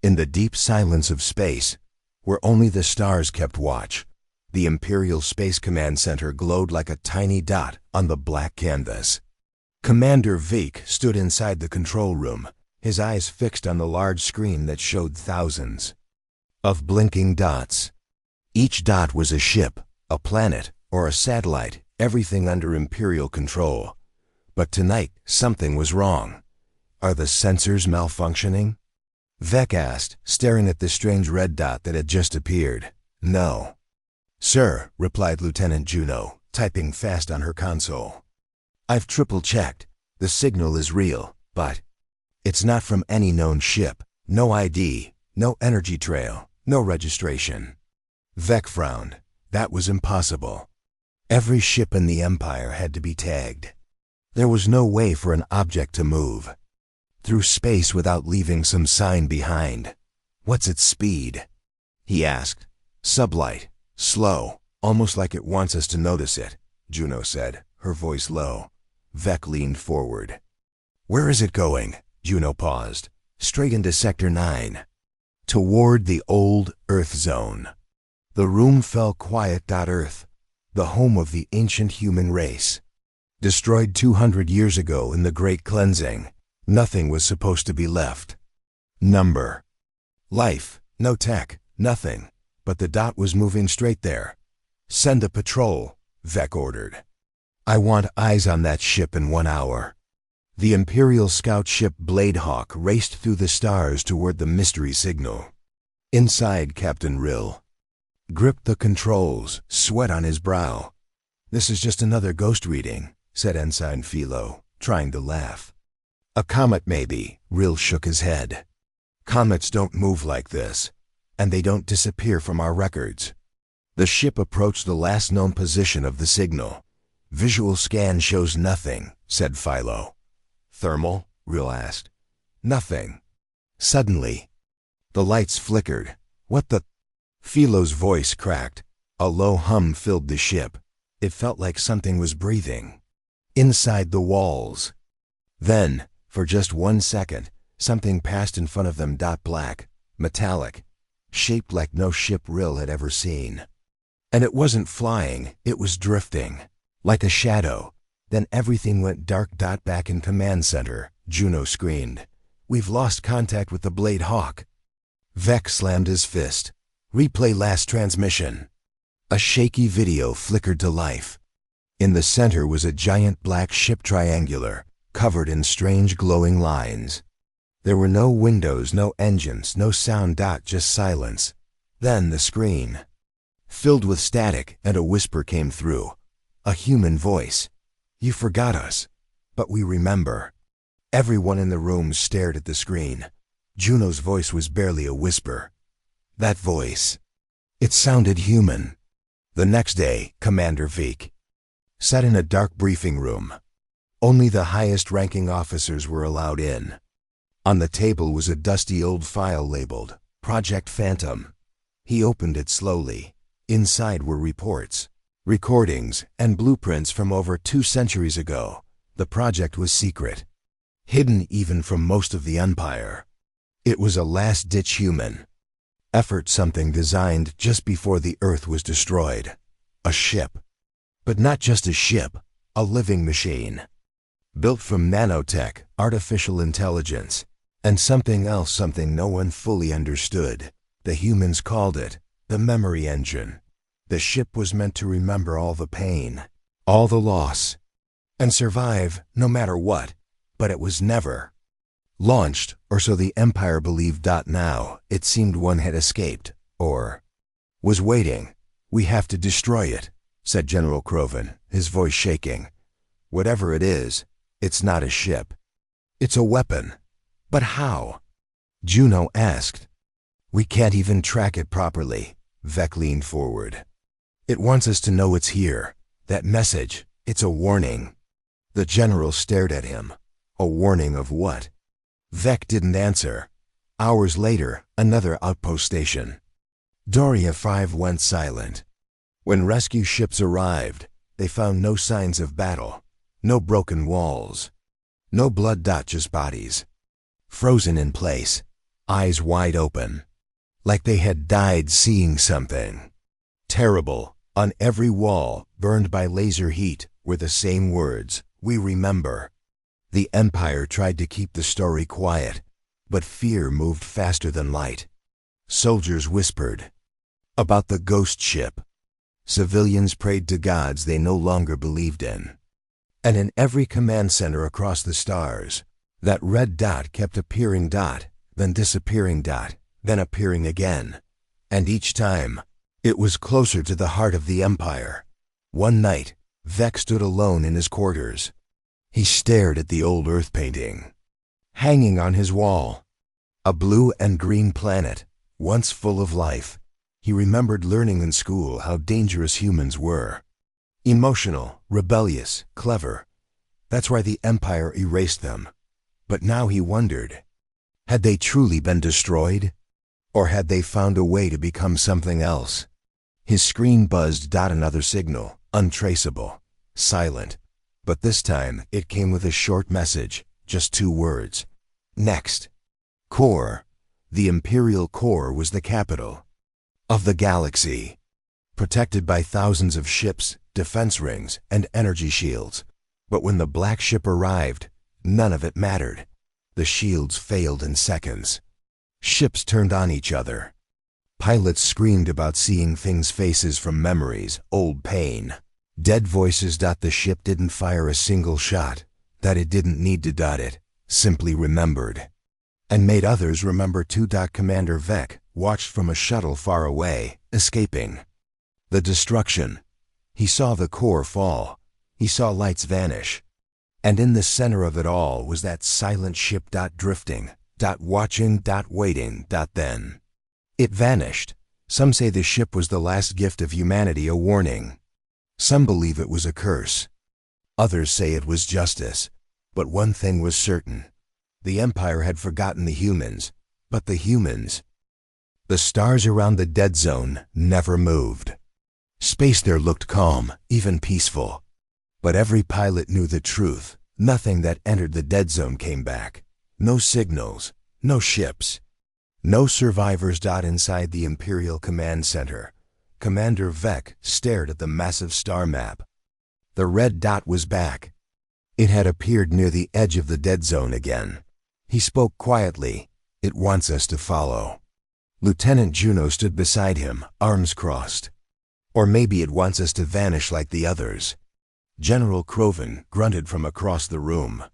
In the deep silence of space, where only the stars kept watch, the Imperial Space Command Center glowed like a tiny dot on the black canvas. Commander Vik stood inside the control room, his eyes fixed on the large screen that showed thousands of blinking dots. Each dot was a ship, a planet, or a satellite, everything under Imperial control. But tonight, something was wrong. Are the sensors malfunctioning? Vek asked, staring at the strange red dot that had just appeared. No. Sir, replied Lieutenant Juno, typing fast on her console. I've triple-checked. The signal is real, but it's not from any known ship. No ID, no energy trail, no registration. Vek frowned. That was impossible. Every ship in the Empire had to be tagged. There was no way for an object to move through space without leaving some sign behind. What's its speed? He asked. Sublight. Slow. Almost like it wants us to notice it, Juno said, her voice low. Vek leaned forward. Where is it going? Juno paused. Straight into Sector 9. Toward the old Earth Zone. The room fell quiet. Earth, the home of the ancient human race. Destroyed 200 years ago in the Great Cleansing. Nothing was supposed to be left. Number. Life, no tech, nothing. But the dot was moving straight there. Send a patrol, Vek ordered. I want eyes on that ship in 1 hour. The Imperial scout ship Bladehawk raced through the stars toward the mystery signal. Inside, Captain Rill gripped the controls, sweat on his brow. This is just another ghost reading, said Ensign Philo, trying to laugh. A comet maybe, Rill shook his head. Comets don't move like this, and they don't disappear from our records. The ship approached the last known position of the signal. Visual scan shows nothing, said Philo. Thermal? Rill asked. Nothing. Suddenly, the lights flickered. What the? Philo's voice cracked. A low hum filled the ship. It felt like something was breathing inside the walls. Then, for just 1 second, something passed in front of them. Black, metallic, shaped like no ship Rill had ever seen. And it wasn't flying, it was drifting, like a shadow. Then everything went dark. Back in command center, Juno screamed. We've lost contact with the Bladehawk. Vek slammed his fist. Replay last transmission. A shaky video flickered to life. In the center was a giant black ship, triangular, covered in strange glowing lines. There were no windows, no engines, no sound. Just silence. Then the screen filled with static, and a whisper came through. A human voice. You forgot us, but we remember. Everyone in the room stared at the screen. Juno's voice was barely a whisper. That voice. It sounded human. The next day, Commander Vik sat in a dark briefing room. Only the highest-ranking officers were allowed in. On the table was a dusty old file labeled Project Phantom. He opened it slowly. Inside were reports, recordings, and blueprints from over 2 centuries ago. The project was secret, hidden even from most of the Empire. It was a last-ditch human effort, something designed just before the Earth was destroyed. A ship. But not just a ship, a living machine. Built from nanotech, artificial intelligence, and something else, something no one fully understood. The humans called it the memory engine. The ship was meant to remember all the pain, all the loss, and survive no matter what, but it was never launched, or so the Empire believed. Now, it seemed one had escaped, or was waiting. We have to destroy it, said General Croven, his voice shaking. Whatever it is, it's not a ship. It's a weapon. But how? Juno asked. We can't even track it properly. Vek leaned forward. It wants us to know it's here. That message, it's a warning. The general stared at him. A warning of what? Vek didn't answer. Hours later, another outpost station. Doria 5 went silent. When rescue ships arrived, they found no signs of battle, no broken walls, no blood. Just bodies, frozen in place. eyes wide open, like they had died seeing something. Terrible, on every wall, burned by laser heat, were the same words, "We remember." The Empire tried to keep the story quiet, but fear moved faster than light. Soldiers whispered about the ghost ship. Civilians prayed to gods they no longer believed in. And in every command center across the stars, that red dot kept appearing, then disappearing, then appearing again. And each time, it was closer to the heart of the Empire. One night, Vec stood alone in his quarters. He stared at the old Earth painting, hanging on his wall. A blue and green planet, once full of life. He remembered learning in school how dangerous humans were. Emotional, rebellious, clever. That's why the Empire erased them. But now he wondered, had they truly been destroyed? Or had they found a way to become something else? His screen buzzed. Another signal, untraceable, silent. But this time it came with a short message, just 2 words. Next. Core. The Imperial core was the capital of the galaxy, protected by thousands of ships, defense rings, and energy shields. But when the black ship arrived, none of it mattered. The shields failed in seconds. Ships turned on each other. Pilots screamed about seeing things, faces from memories, old pain. Dead voices. The ship didn't fire a single shot. That it didn't need to. It simply remembered. And made others remember too. Commander Vec watched from a shuttle far away, escaping the destruction. He saw the core fall. He saw lights vanish. And in the center of it all was that silent ship. Drifting, watching, waiting. Then it vanished. Some say the ship was the last gift of humanity, a warning. Some believe it was a curse. Others say it was justice. But one thing was certain. The Empire had forgotten the humans. But the humans, the stars around the dead zone, never moved. Space there looked calm, even peaceful. But every pilot knew the truth. Nothing that entered the dead zone came back. No signals, no ships, no survivors. Inside the Imperial Command Center, Commander Vec stared at the massive star map. The red dot was back. It had appeared near the edge of the dead zone again. He spoke quietly. "It wants us to follow." Lieutenant Juno stood beside him, arms crossed. "Or maybe it wants us to vanish like the others." General Croven grunted from across the room.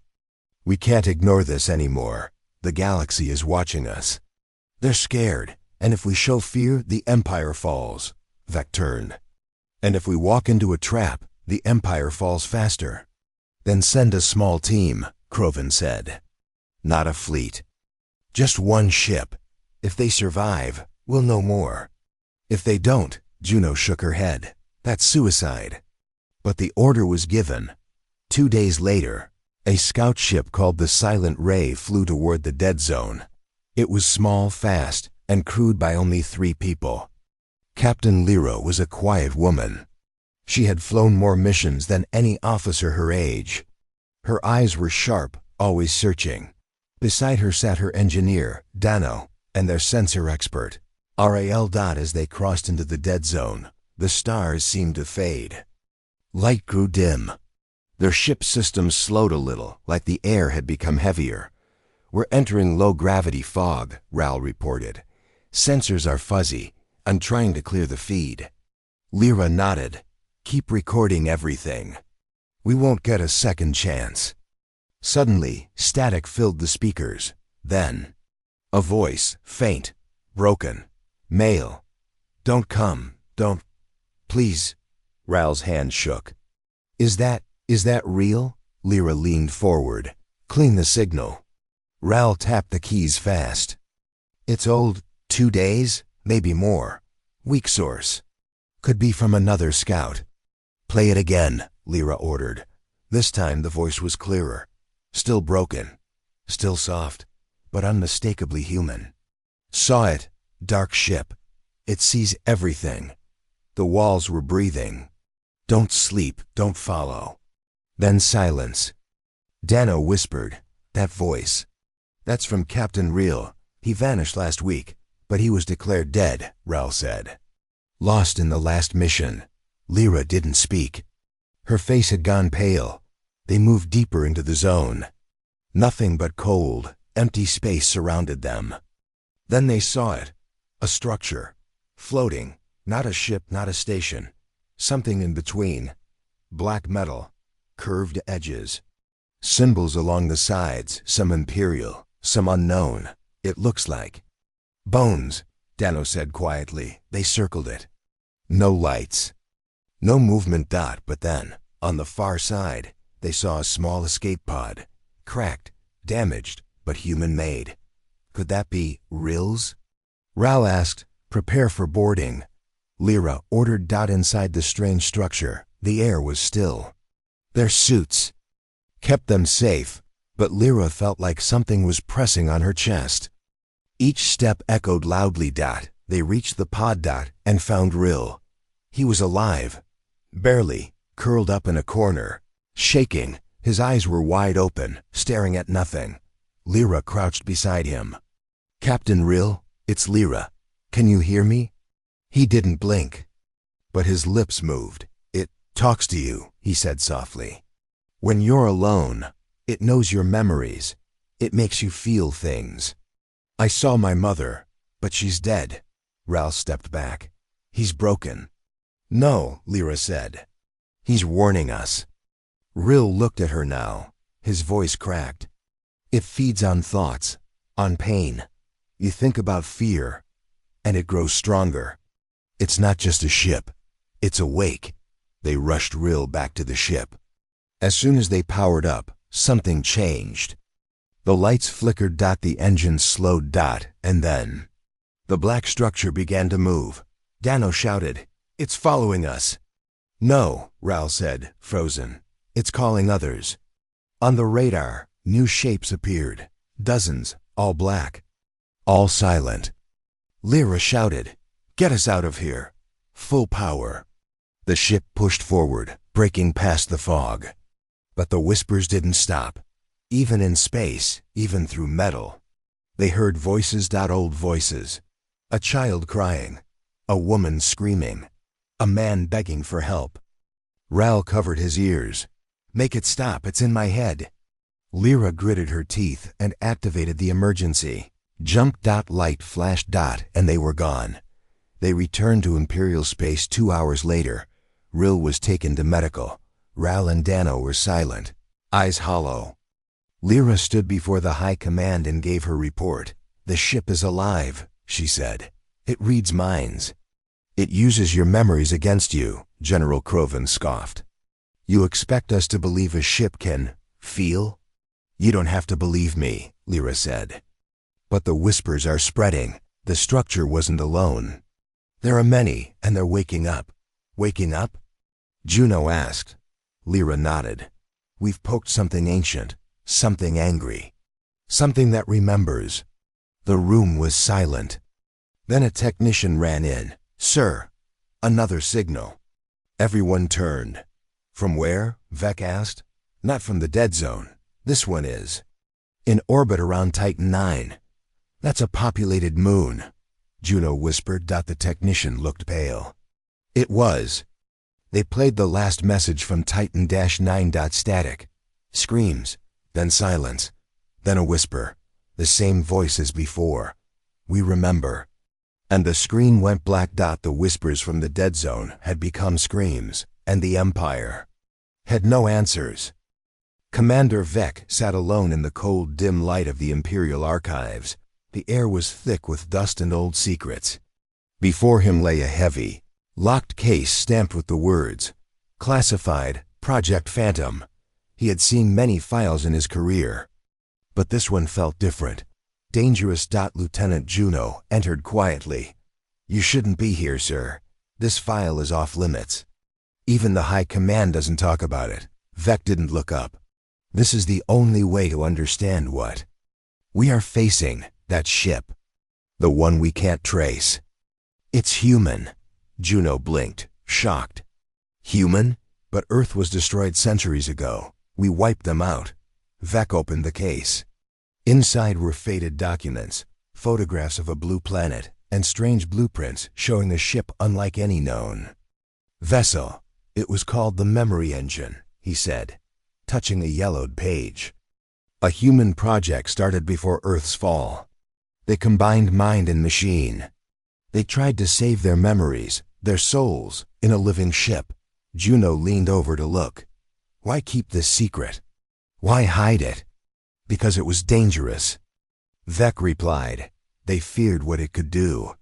"We can't ignore this anymore. The galaxy is watching us. They're scared, and if we show fear, the Empire falls." Vec turned. "And if we walk into a trap, the Empire falls faster." "Then send a small team," Croven said. "Not a fleet. Just one ship. If they survive, we'll know more. If they don't," Juno shook her head, "that's suicide." But the order was given. 2 days later, a scout ship called the Silent Ray flew toward the dead zone. It was small, fast, and crewed by only 3 people. Captain Lyra was a quiet woman. She had flown more missions than any officer her age. Her eyes were sharp, always searching. Beside her sat her engineer, Dano, and their sensor expert, Ral. As they crossed into the dead zone, the stars seemed to fade. Light grew dim. Their ship's systems slowed a little, like the air had become heavier. "We're entering low-gravity fog," Ral reported. "Sensors are fuzzy. I'm trying to clear the feed." Lyra nodded. "Keep recording everything. We won't get a second chance." Suddenly, static filled the speakers. Then, a voice, faint, broken, male. "Don't come, don't, please." Ral's hand shook. Is that real?" Lyra leaned forward. "Clean the signal." Ral tapped the keys fast. "It's old, 2 days, maybe more. Weak source. Could be from another scout." "Play it again," Lyra ordered. This time the voice was clearer. Still broken. Still soft, but unmistakably human. "Saw it. Dark ship. It sees everything." The walls were breathing. "Don't sleep, don't follow." Then silence. Dano whispered, "That voice. That's from Captain Real. He vanished last week, but he was declared dead, Ral said. Lost in the last mission. Lyra didn't speak. Her face had gone pale. They moved deeper into the zone. Nothing but cold, empty space surrounded them. Then they saw it. A structure. Floating. Not a ship, not a station. Something in between. Black metal. Curved edges. Symbols along the sides, some Imperial, some unknown. It looks like bones, Dano said quietly. They circled it. No lights. No movement. But then, on the far side, they saw a small escape pod. Cracked, damaged, but human-made. Could that be Ril's? Ral asked, "Prepare for boarding." Lyra ordered. Inside the strange structure, the air was still. Their suits kept them safe, but Lyra felt like something was pressing on her chest. Each step echoed loudly. They reached the pod. And found Ril. He was alive. Barely, curled up in a corner. Shaking, his eyes were wide open, staring at nothing. Lyra crouched beside him. "Captain Ril, it's Lyra. Can you hear me?" He didn't blink. But his lips moved. "It talks to you," he said softly. "When you're alone, it knows your memories. It makes you feel things. I saw my mother, but she's dead." Ral stepped back. "He's broken." "No," Lyra said. "He's warning us." Ril looked at her now. His voice cracked. "It feeds on thoughts, on pain. You think about fear, and it grows stronger. It's not just a ship. It's awake." They rushed Ril back to the ship. As soon as they powered up, something changed. The lights flickered. The engines slowed. And then the black structure began to move. Dano shouted, "It's following us." "No," Ral said, frozen. "It's calling others." On the radar, new shapes appeared. Dozens, all black. All silent. Lyra shouted, "Get us out of here." Full power. The ship pushed forward, breaking past the fog. But the whispers didn't stop. Even in space, even through metal. They heard voices. Old voices. A child crying. A woman screaming. A man begging for help. Ral covered his ears. "Make it stop, it's in my head." Lyra gritted her teeth and activated the emergency. Jump. Light flashed. And they were gone. They returned to Imperial space 2 hours later. Ril was taken to medical. Ral and Dano were silent, eyes hollow. Lyra stood before the High Command and gave her report. "The ship is alive," she said. "It reads minds." "It uses your memories against you," General Croven scoffed. "You expect us to believe a ship can feel?" "You don't have to believe me," Lyra said. "But the whispers are spreading. The structure wasn't alone. There are many, and they're waking up." "Waking up?" Juno asked. Lyra nodded. "We've poked something ancient, something angry, something that remembers." The room was silent. Then a technician ran in. "Sir." Another signal. Everyone turned. "From where?" Vec asked. "Not from the dead zone. This one is. In orbit around Titan 9. That's a populated moon," Juno whispered. The technician looked pale. It was. They played the last message from Titan-9. Static. Screams, then silence, then a whisper. The same voice as before. "We remember." And the screen went black. The whispers from the dead zone had become screams, and the Empire had no answers. Commander Vec sat alone in the cold, dim light of the Imperial archives. The air was thick with dust and old secrets. Before him lay a heavy, locked case stamped with the words, "Classified, Project Phantom." He had seen many files in his career, but this one felt different. Dangerous. Lieutenant Juno entered quietly. "You shouldn't be here, sir. This file is off limits. Even the High Command doesn't talk about it." Vec didn't look up. "This is the only way to understand what we are facing, that ship. The one we can't trace. It's human." Juno blinked, shocked. "Human? But Earth was destroyed centuries ago. We wiped them out." Vec opened the case. Inside were faded documents, photographs of a blue planet, and strange blueprints showing the ship unlike any known vessel. It was called the Memory Engine, he said, touching a yellowed page. A human project started before Earth's fall. They combined mind and machine. They tried to save their memories, their souls, in a living ship. Juno leaned over to look. Why keep this secret? Why hide it? Because it was dangerous. Vec replied. They feared what it could do.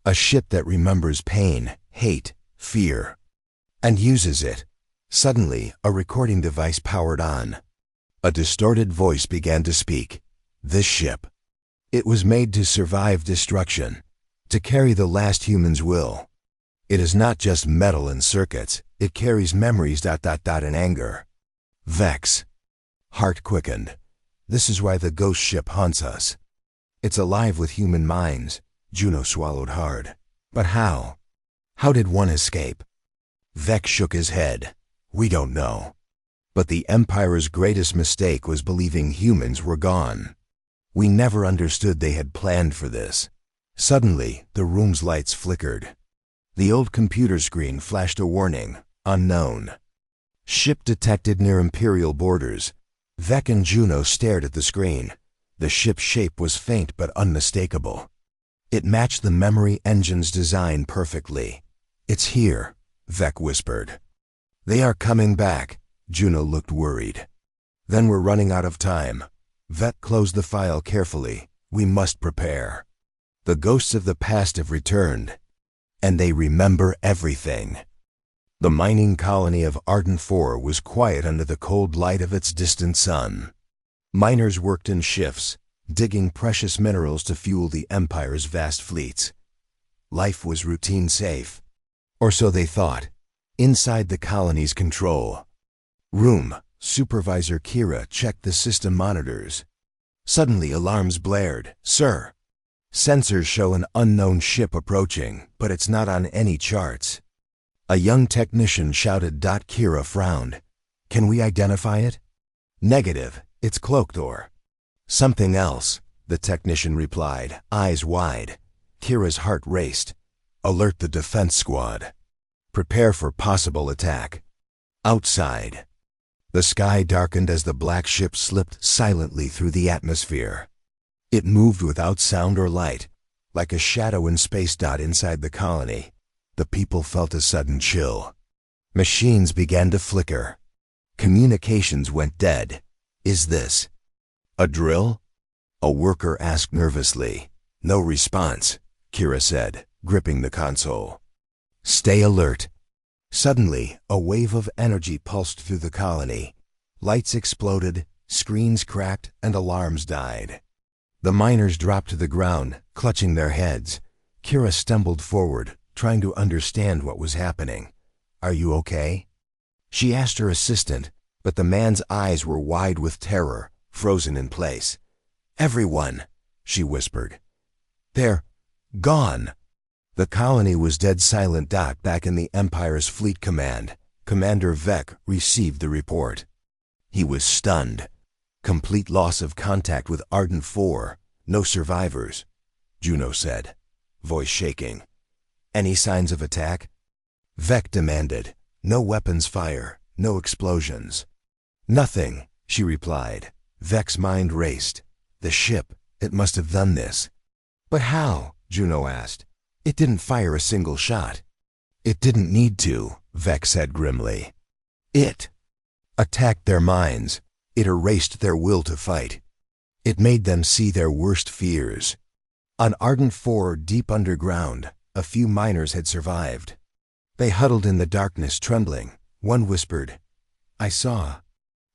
A ship that remembers pain, hate, fear, and uses it. Suddenly, a recording device powered on. A distorted voice began to speak. This ship. It was made to survive destruction, to carry the last human's will. It is not just metal and circuits, it carries memories ... and anger. Vex. Heart quickened. This is why the ghost ship haunts us. It's alive with human minds. Juno swallowed hard. But how? How did one escape? Vex shook his head. We don't know. But the Empire's greatest mistake was believing humans were gone. We never understood they had planned for this. Suddenly, the room's lights flickered. The old computer screen flashed a warning. Unknown. Ship detected near Imperial borders. Vec and Juno stared at the screen. The ship's shape was faint but unmistakable. It matched the memory engine's design perfectly. It's here, Vec whispered. They are coming back. Juno looked worried. Then we're running out of time. Vec closed the file carefully. We must prepare. The ghosts of the past have returned, and they remember everything. The mining colony of Arden 4 was quiet under the cold light of its distant sun. Miners worked in shifts, digging precious minerals to fuel the Empire's vast fleets. Life was routine safe, or so they thought, inside the colony's control room. Supervisor Kira checked the system monitors. Suddenly alarms blared. Sir, sensors show an unknown ship approaching, but it's not on any charts. A young technician shouted. Kira frowned. Can we identify it? Negative, it's cloaked or something else, the technician replied, eyes wide. Kira's heart raced. Alert the defense squad. Prepare for possible attack. Outside. The sky darkened as the black ship slipped silently through the atmosphere. It moved without sound or light, like a shadow in space. Inside the colony, the people felt a sudden chill. Machines began to flicker. Communications went dead. Is this a drill? A worker asked nervously. No response, Kira said, gripping the console. Stay alert. Suddenly, a wave of energy pulsed through the colony. Lights exploded, screens cracked, and alarms died. The miners dropped to the ground, clutching their heads. Kira stumbled forward, trying to understand what was happening. Are you okay? She asked her assistant, but the man's eyes were wide with terror, frozen in place. Everyone, she whispered. They're gone. The colony was dead silent. Back in the Empire's fleet command, Commander Vec received the report. He was stunned. Complete loss of contact with Arden 4. No survivors, Juno said, voice shaking. Any signs of attack? Vec demanded. No weapons fire, no explosions. Nothing, she replied. Vec's mind raced. The ship, it must have done this. But how? Juno asked. It didn't fire a single shot. It didn't need to, Vec said grimly. It attacked their minds. It erased their will to fight. It made them see their worst fears. On Arden 4, deep underground, a few miners had survived. They huddled in the darkness, trembling. One whispered, I saw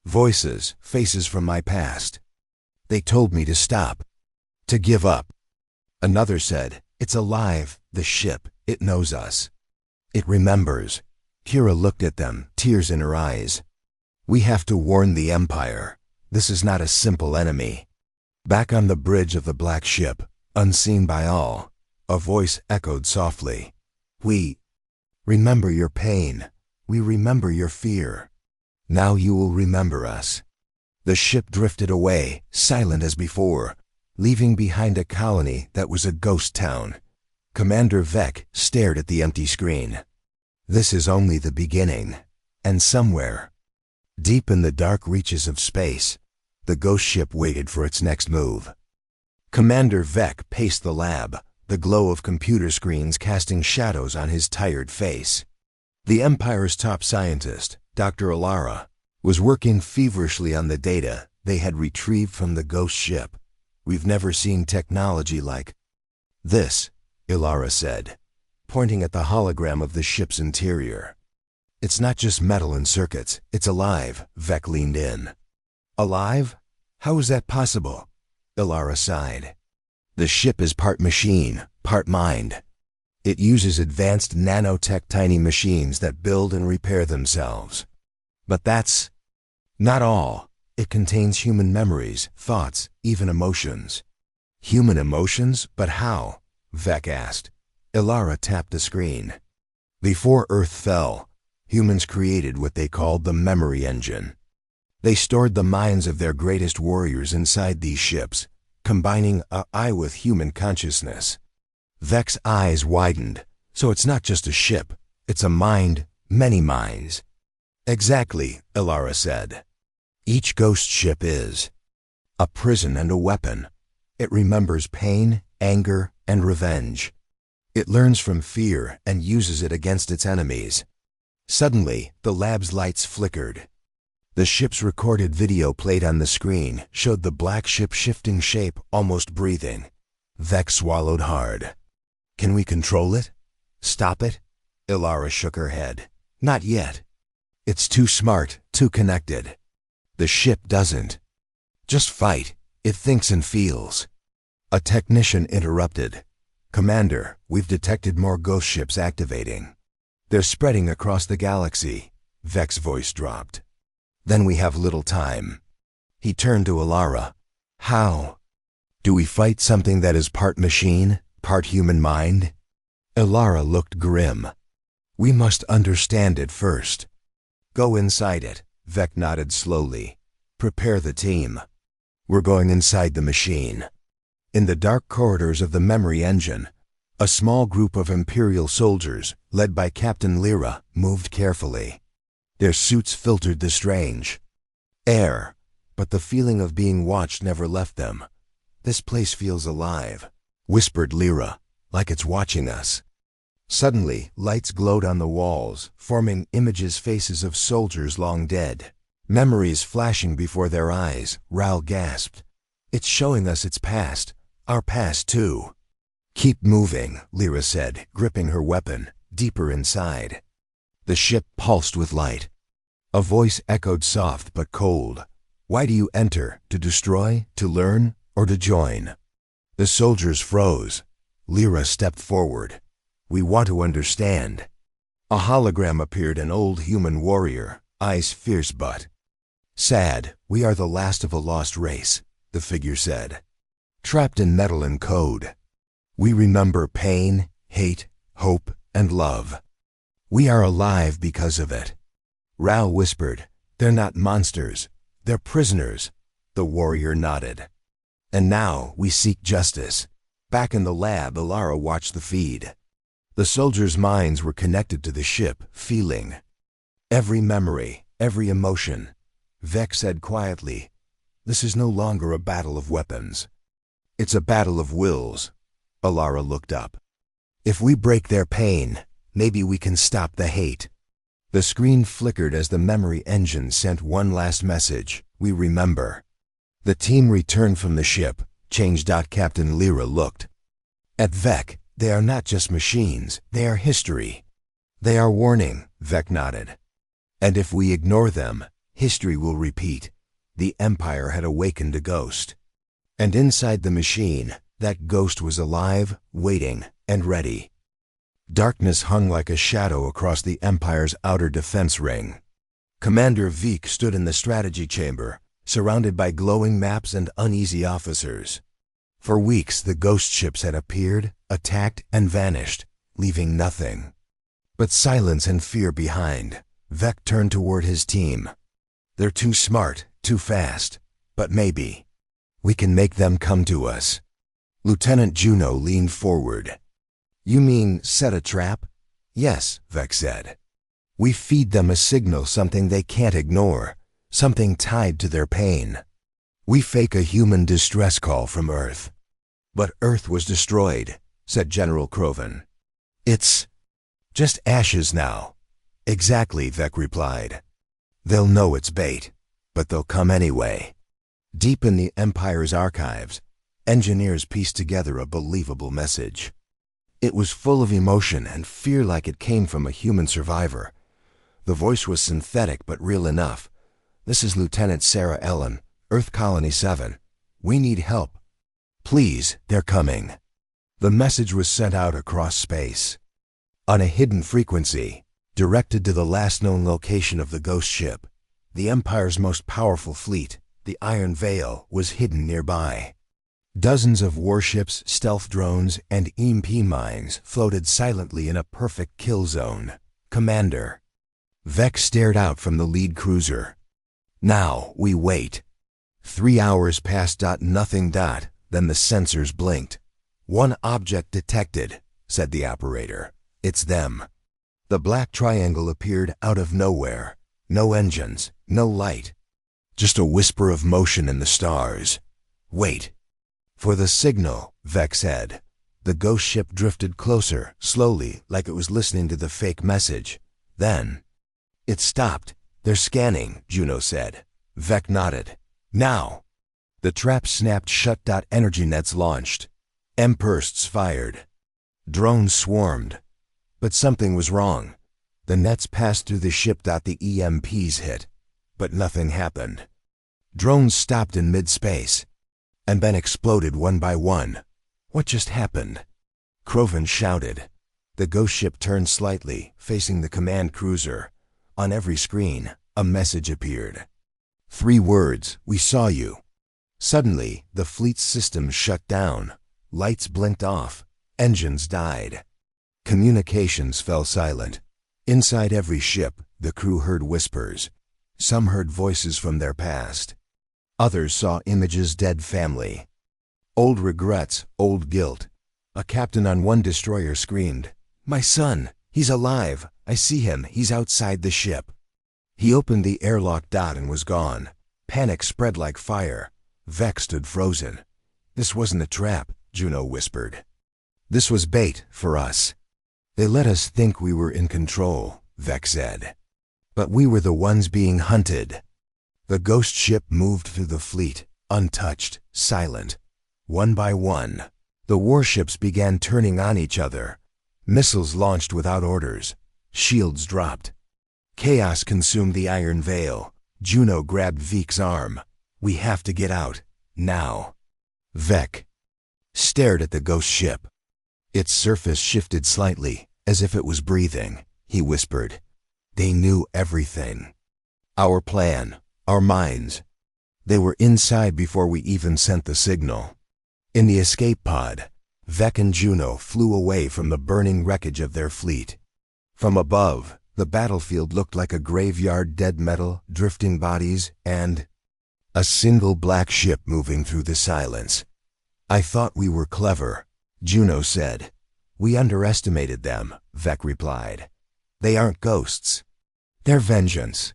voices, faces from my past. They told me to stop, to give up. Another said, it's alive, the ship, it knows us. It remembers. Kira looked at them, tears in her eyes. We have to warn the Empire. This is not a simple enemy. Back on the bridge of the black ship, unseen by all, a voice echoed softly. We remember your pain. We remember your fear. Now you will remember us. The ship drifted away, silent as before. leaving behind a colony that was a ghost town. Commander Vec stared at the empty screen. This is only the beginning, and somewhere, deep in the dark reaches of space, the ghost ship waited for its next move. Commander Vec paced the lab, the glow of computer screens casting shadows on his tired face. The Empire's top scientist, Dr. Alara, was working feverishly on the data they had retrieved from the ghost ship. "We've never seen technology like this," Alara said, pointing at the hologram of the ship's interior. "It's not just metal and circuits, it's alive," Vec leaned in. "Alive? How is that possible?" Alara sighed. "The ship is part machine, part mind. It uses advanced nanotech tiny machines that build and repair themselves. But that's not all. It contains human memories, thoughts, even emotions." "Human emotions? But how?" Vec asked. Alara tapped the screen. "Before Earth fell, humans created what they called the memory engine. They stored the minds of their greatest warriors inside these ships, combining AI with human consciousness." Vec's eyes widened. "So it's not just a ship, it's a mind, many minds." "Exactly," Alara said. "Each ghost ship is a prison and a weapon. It remembers pain, anger, and revenge. It learns from fear and uses it against its enemies." Suddenly, the lab's lights flickered. The ship's recorded video played on the screen showed the black ship shifting shape, almost breathing. Vec swallowed hard. "Can we control it? Stop it?" Alara shook her head. "Not yet. It's too smart, too connected. The ship doesn't just fight, it thinks and feels." A technician interrupted. "Commander, we've detected more ghost ships activating. They're spreading across the galaxy." Vec's voice dropped. "Then we have little time." He turned to Alara. "How? Do we fight something that is part machine, part human mind?" Alara looked grim. "We must understand it first." "Go inside it," Vec nodded slowly. "Prepare the team. We're going inside the machine." In the dark corridors of the memory engine, a small group of Imperial soldiers, led by Captain Lyra, moved carefully. Their suits filtered the strange air, but the feeling of being watched never left them. "This place feels alive," whispered Lyra, "like it's watching us." Suddenly, lights glowed on the walls, forming faces of soldiers long dead. Memories flashing before their eyes, Ral gasped. "It's showing us its past, our past too." "Keep moving," Lyra said, gripping her weapon, deeper inside. The ship pulsed with light. A voice echoed soft but cold. "Why do you enter? To destroy? To learn? Or to join?" The soldiers froze. Lyra stepped forward. "We want to understand." A hologram appeared, an old human warrior, eyes fierce but sad. "We are the last of a lost race," the figure said. "Trapped in metal and code. We remember pain, hate, hope, and love. We are alive because of it." Ral whispered, "They're not monsters. They're prisoners." The warrior nodded. "And now we seek justice." Back in the lab, Alara watched the feed. The soldiers' minds were connected to the ship, feeling every memory, every emotion. Vec said quietly, "This is no longer a battle of weapons. It's a battle of wills." Alara looked up. "If we break their pain, maybe we can stop the hate." The screen flickered as the memory engine sent one last message: "We remember." The team returned from the ship, changed. Captain Lyra looked at Vec. "They are not just machines, they are history." "They are warning," Vec nodded. "And if we ignore them, history will repeat." The Empire had awakened a ghost. And inside the machine, that ghost was alive, waiting, and ready. Darkness hung like a shadow across the Empire's outer defense ring. Commander Vec stood in the strategy chamber, surrounded by glowing maps and uneasy officers. For weeks, the ghost ships had appeared, attacked, and vanished, leaving nothing but silence and fear behind. Vec turned toward his team. "They're too smart, too fast, but maybe We can make them come to us. Lieutenant Juno leaned forward. You mean set a trap? Yes, Vex said. We feed them a signal, something they can't ignore, something tied to their pain. We fake a human distress call from Earth. But Earth was destroyed, said General Croven. It's just ashes now. Exactly, Vec replied. They'll know it's bait, but they'll come anyway. Deep in the Empire's archives, engineers pieced together a believable message. It was full of emotion and fear, like it came from a human survivor. The voice was synthetic but real enough. This is Lieutenant Sarah Ellen, Earth Colony 7. We need help. Please, they're coming. The message was sent out across space. On a hidden frequency, directed to the last known location of the ghost ship, the Empire's most powerful fleet, the Iron Veil, was hidden nearby. Dozens of warships, stealth drones, and EMP mines floated silently in a perfect kill zone. Commander. Vex stared out from the lead cruiser. Now we wait. 3 hours passed. Nothing. Then the sensors blinked. One object detected, said the operator. It's them. The black triangle appeared out of nowhere. No engines, no light. Just a whisper of motion in the stars. Wait. For the signal, Vex said. The ghost ship drifted closer, slowly, like it was listening to the fake message. Then it stopped. They're scanning, Juno said. Vex nodded. Now. The trap snapped shut. Energy nets launched. M-bursts fired. Drones swarmed. But something was wrong. The nets passed through the ship. The EMPs hit. But nothing happened. Drones stopped in mid-space, and then exploded one by one. What just happened? Croven shouted. The ghost ship turned slightly, facing the command cruiser. On every screen, a message appeared. 3 words, we saw you. Suddenly, the fleet's systems shut down. Lights blinked off. Engines died. Communications fell silent. Inside every ship, the crew heard whispers. Some heard voices from their past. Others saw images: dead family. Old regrets, old guilt. A captain on one destroyer screamed, "My son! He's alive! I see him! He's outside the ship!" He opened the airlock. And was gone. Panic spread like fire. Vex stood frozen. This wasn't a trap, Juno whispered. This was bait for us. They let us think we were in control, Vex said. But we were the ones being hunted. The ghost ship moved through the fleet, untouched, silent. One by one, the warships began turning on each other. Missiles launched without orders. Shields dropped. Chaos consumed the Iron Veil. Juno grabbed Vec's arm. We have to get out, now. Vec stared at the ghost ship. Its surface shifted slightly, as if it was breathing. He whispered. They knew everything. Our plan, our minds. They were inside before we even sent the signal. In the escape pod, Vec and Juno flew away from the burning wreckage of their fleet. From above, the battlefield looked like a graveyard: dead metal, drifting bodies, and a single black ship moving through the silence. I thought we were clever, Juno said. We underestimated them, Vec replied. They aren't ghosts. They're vengeance.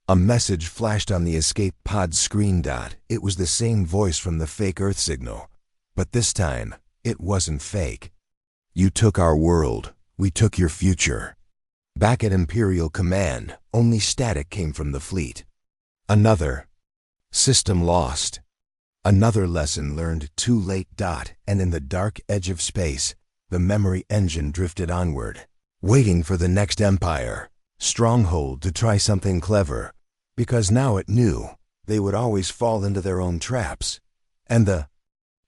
A message flashed on the escape pod screen. It was the same voice from the fake Earth signal. But this time, it wasn't fake. You took our world. We took your future. Back at Imperial Command, only static came from the fleet. Another system lost. Another lesson learned too late. And in the dark edge of space, the memory engine drifted onward, waiting for the next empire, stronghold, to try something clever, because now it knew they would always fall into their own traps. And the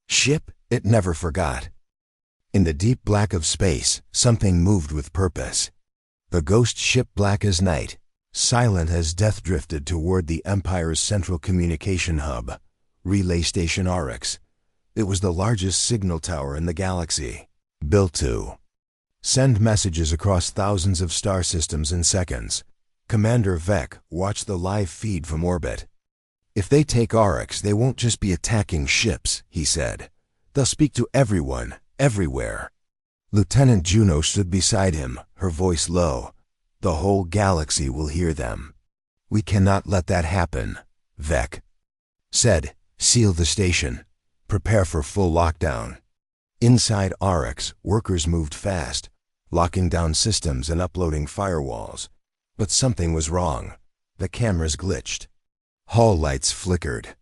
ship, it never forgot. In the deep black of space, something moved with purpose. The ghost ship, black as night, silent as death, drifted toward the Empire's central communication hub, Relay Station Orcs. It was the largest signal tower in the galaxy, built to send messages across thousands of star systems in seconds. Commander Vec watched the live feed from orbit. If they take Orcs, they won't just be attacking ships, he said. They'll speak to everyone, everywhere. Lieutenant Juno stood beside him, her voice low. The whole galaxy will hear them. We cannot let that happen, Vec said. Seal the station. Prepare for full lockdown. Inside Orcs, workers moved fast, locking down systems and uploading firewalls. But something was wrong. The cameras glitched. Hall lights flickered.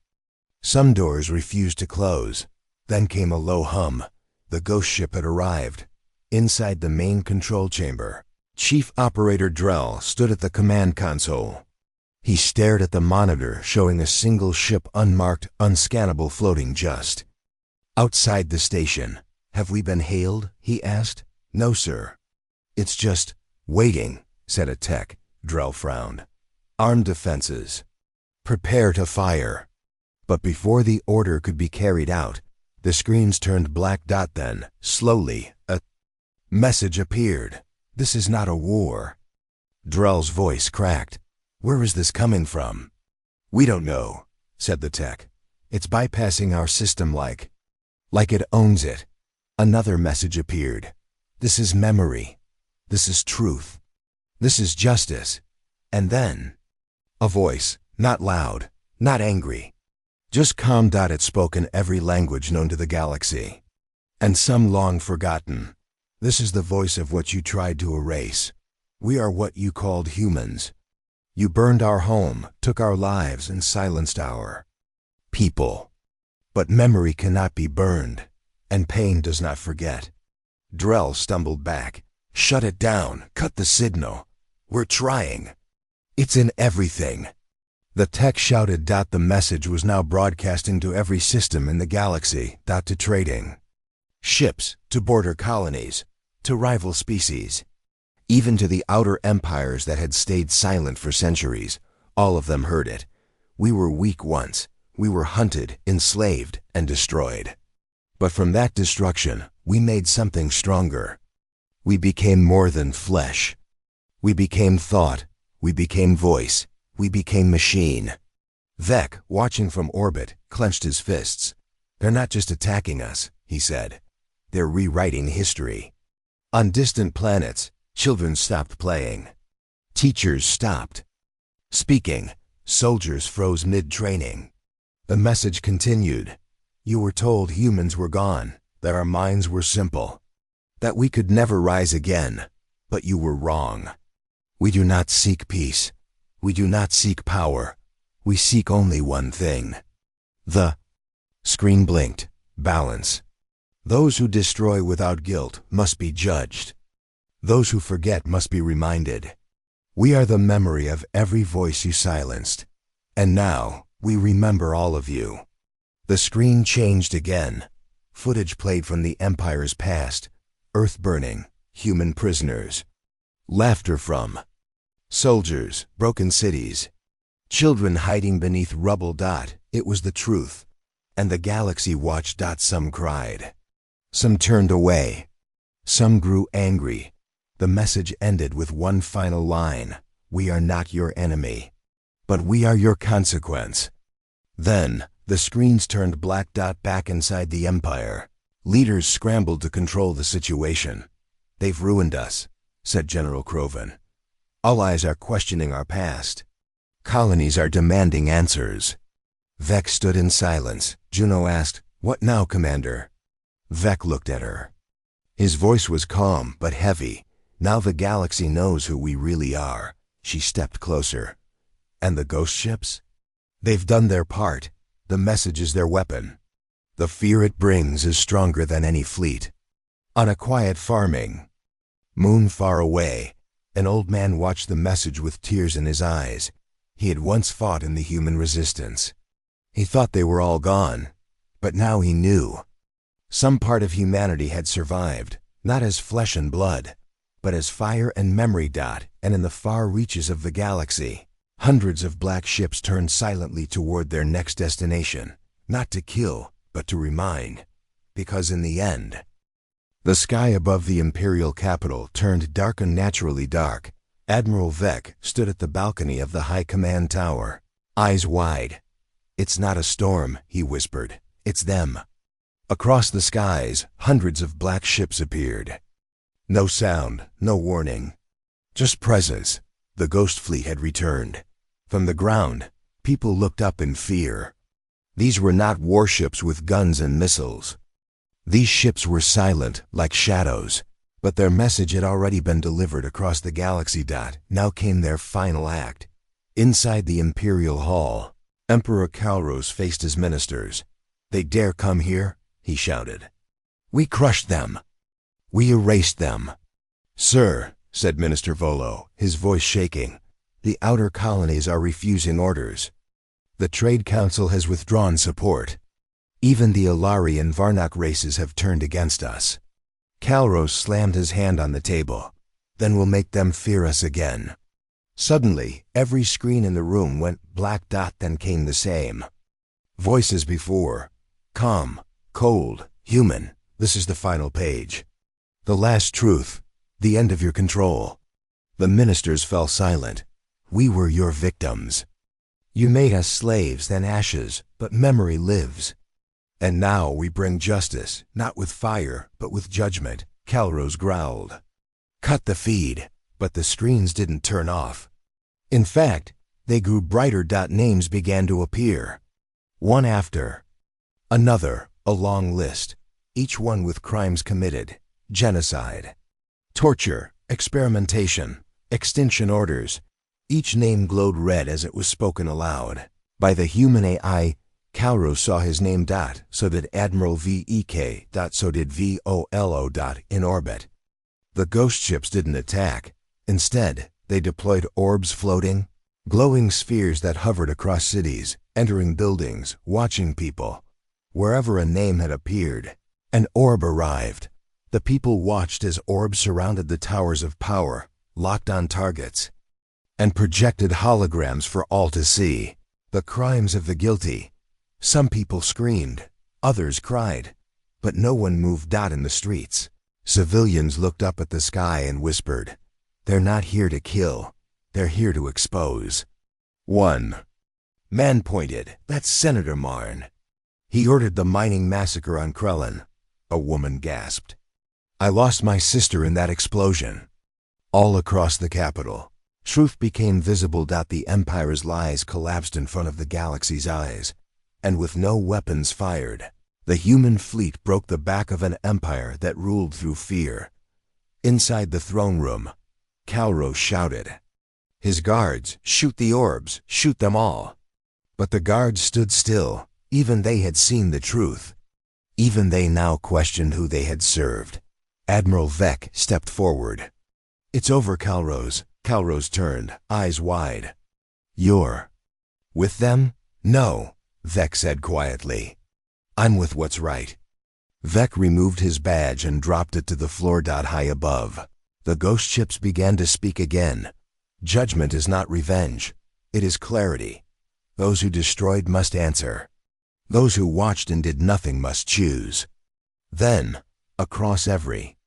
Some doors refused to close. Then came a low hum. The ghost ship had arrived. Inside the main control chamber, Chief Operator Drell stood at the command console. He stared at the monitor showing a single ship, unmarked, unscannable, floating just outside the station. Have we been hailed? He asked. No, sir. It's just waiting, said a tech. Drell frowned. Armed defenses. Prepare to fire. But before the order could be carried out, the screens turned black. Then, slowly, a message appeared. This is not a war. Drell's voice cracked. Where is this coming from? We don't know, said the tech. It's bypassing our system like it owns it. Another message appeared. This is memory. This is truth. This is justice. And then, a voice, not loud, not angry, just calm. It spoke in every language known to the galaxy, and some long forgotten. This is the voice of what you tried to erase. We are what you called humans. You burned our home, took our lives, and silenced our people. But memory cannot be burned, and pain does not forget. Drell stumbled back. Shut it down. Cut the signal. We're trying. It's in everything. The tech shouted. The message was now broadcasting to every system in the galaxy. To trading ships, to border colonies, to rival species, even to the outer empires that had stayed silent for centuries. All of them heard it. We were weak once. We were hunted, enslaved, and destroyed. But from that destruction, we made something stronger. We became more than flesh. We became thought. We became voice. We became machine. Vec, watching from orbit, clenched his fists. They're not just attacking us, he said. They're rewriting history. On distant planets, children stopped playing. Teachers stopped speaking. Soldiers froze mid-training. The message continued. You were told humans were gone, that our minds were simple, that we could never rise again. But you were wrong. We do not seek peace. We do not seek power. We seek only one thing. The screen blinked. Balance. Those who destroy without guilt must be judged. Those who forget must be reminded. We are the memory of every voice you silenced. And now, we remember all of you. The screen changed again. Footage played from the Empire's past. Earth burning, human prisoners. Laughter from soldiers, broken cities. Children hiding beneath rubble. It was the truth. And the galaxy watched. Some cried. Some turned away. Some grew angry. The message ended with one final line. We are not your enemy, but we are your consequence. Then, the screens turned black. Back inside the Empire, leaders scrambled to control the situation. They've ruined us, said General Croven. All eyes are questioning our past. Colonies are demanding answers. Vec stood in silence. Juno asked, What now, Commander? Vec looked at her. His voice was calm but heavy. Now the galaxy knows who we really are. She stepped closer. And the ghost ships? They've done their part. The message is their weapon. The fear it brings is stronger than any fleet. On a quiet farming moon far away, an old man watched the message with tears in his eyes. He had once fought in the human resistance. He thought they were all gone, but now he knew. Some part of humanity had survived, not as flesh and blood, but as fire and memory. And in the far reaches of the galaxy, hundreds of black ships turned silently toward their next destination, not to kill, but to remind. Because in the end, the sky above the Imperial capital turned dark, unnaturally dark. Admiral Vec stood at the balcony of the High Command Tower, eyes wide. "It's not a storm," he whispered. "It's them." Across the skies, hundreds of black ships appeared. No sound, no warning. Just presence. The ghost fleet had returned. From the ground, people looked up in fear. These were not warships with guns and missiles. These ships were silent, like shadows, but their message had already been delivered across the galaxy. Now came their final act. Inside the Imperial Hall, Emperor Calros faced his ministers. "They dare come here?" he shouted. "We crushed them. We erased them." "Sir," said Minister Volo, his voice shaking, "the outer colonies are refusing orders. The Trade Council has withdrawn support. Even the Alari and Varnak races have turned against us." Calros slammed his hand on the table. "Then we'll make them fear us again." Suddenly, every screen in the room went black. Then came the same voices before. "Calm, cold, human. This is the final page. The last truth. The end of your control." The ministers fell silent. "We were your victims. You made us slaves, then ashes, but memory lives. And now we bring justice, not with fire, but with judgment," Calros growled. "Cut the feed." But the screens didn't turn off. In fact, they grew brighter. Names began to appear. One after another, a long list, each one with crimes committed: genocide, torture, experimentation, extinction orders. Each name glowed red as it was spoken aloud. By the human AI, Calros saw his name. So did Admiral VEK. So did VOLO. In orbit. The ghost ships didn't attack. Instead, they deployed orbs floating, glowing spheres that hovered across cities, entering buildings, watching people. Wherever a name had appeared, an orb arrived. The people watched as orbs surrounded the towers of power, locked on targets, and projected holograms for all to see. The crimes of the guilty. Some people screamed, others cried, but no one moved. In the streets, civilians looked up at the sky and whispered, "They're not here to kill, they're here to expose." One man pointed. "That's Senator Marn. He ordered the mining massacre on Krellin." A woman gasped, "I lost my sister in that explosion." All across the capital, truth became visible. The Empire's lies collapsed in front of the galaxy's eyes, and with no weapons fired, the human fleet broke the back of an empire that ruled through fear. Inside the throne room, Calros shouted. His guards, "Shoot the orbs, shoot them all." But the guards stood still. Even they had seen the truth. Even they now questioned who they had served. Admiral Vek stepped forward. "It's over, Calros." Calros turned, eyes wide. "You're with them?" "No," Vek said quietly. "I'm with what's right." Vek removed his badge and dropped it to the floor. High above, the ghost ships began to speak again. "Judgment is not revenge. It is clarity. Those who destroyed must answer. Those who watched and did nothing must choose." Then, across every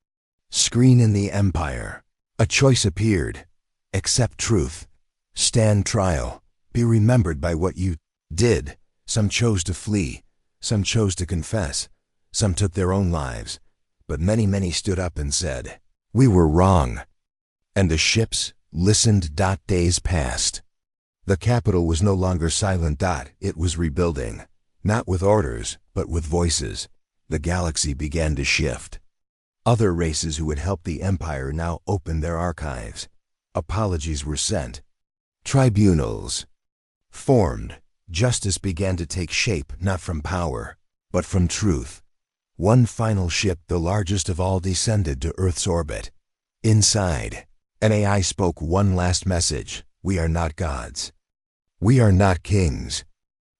screen in the Empire, a choice appeared. Accept truth. Stand trial. Be remembered by what you did. Some chose to flee. Some chose to confess. Some took their own lives. But many stood up and said, "We were wrong." And the ships listened. Days passed. The capital was no longer silent. It was rebuilding. Not with orders, but with voices. The galaxy began to shift. Other races who had helped the Empire now opened their archives. Apologies were sent. Tribunals formed. Justice began to take shape, not from power, but from truth. One final ship, the largest of all, descended to Earth's orbit. Inside, an AI spoke one last message. "We are not gods. We are not kings.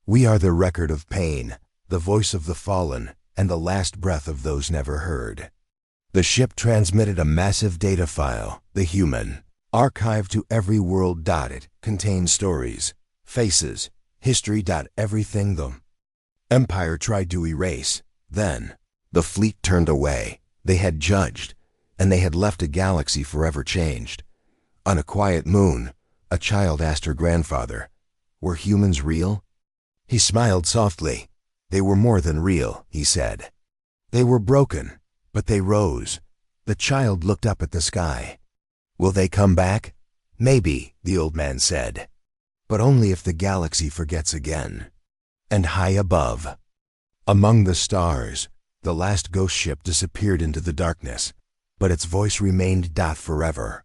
We are the record of pain, the voice of the fallen, and the last breath of those never heard." The ship transmitted a massive data file, the human, archived to every world. It contained stories, faces, history. Everything the Empire tried to erase. Then, the fleet turned away. They had judged, and they had left a galaxy forever changed. On a quiet moon, a child asked her grandfather, "Were humans real?" He smiled softly. They were more than real, he said. They were broken, but they rose. The child looked up at the sky. Will they come back? Maybe, the old man said. But only if the galaxy forgets again. And high above, among the stars, the last ghost ship disappeared into the darkness, but its voice remained forever.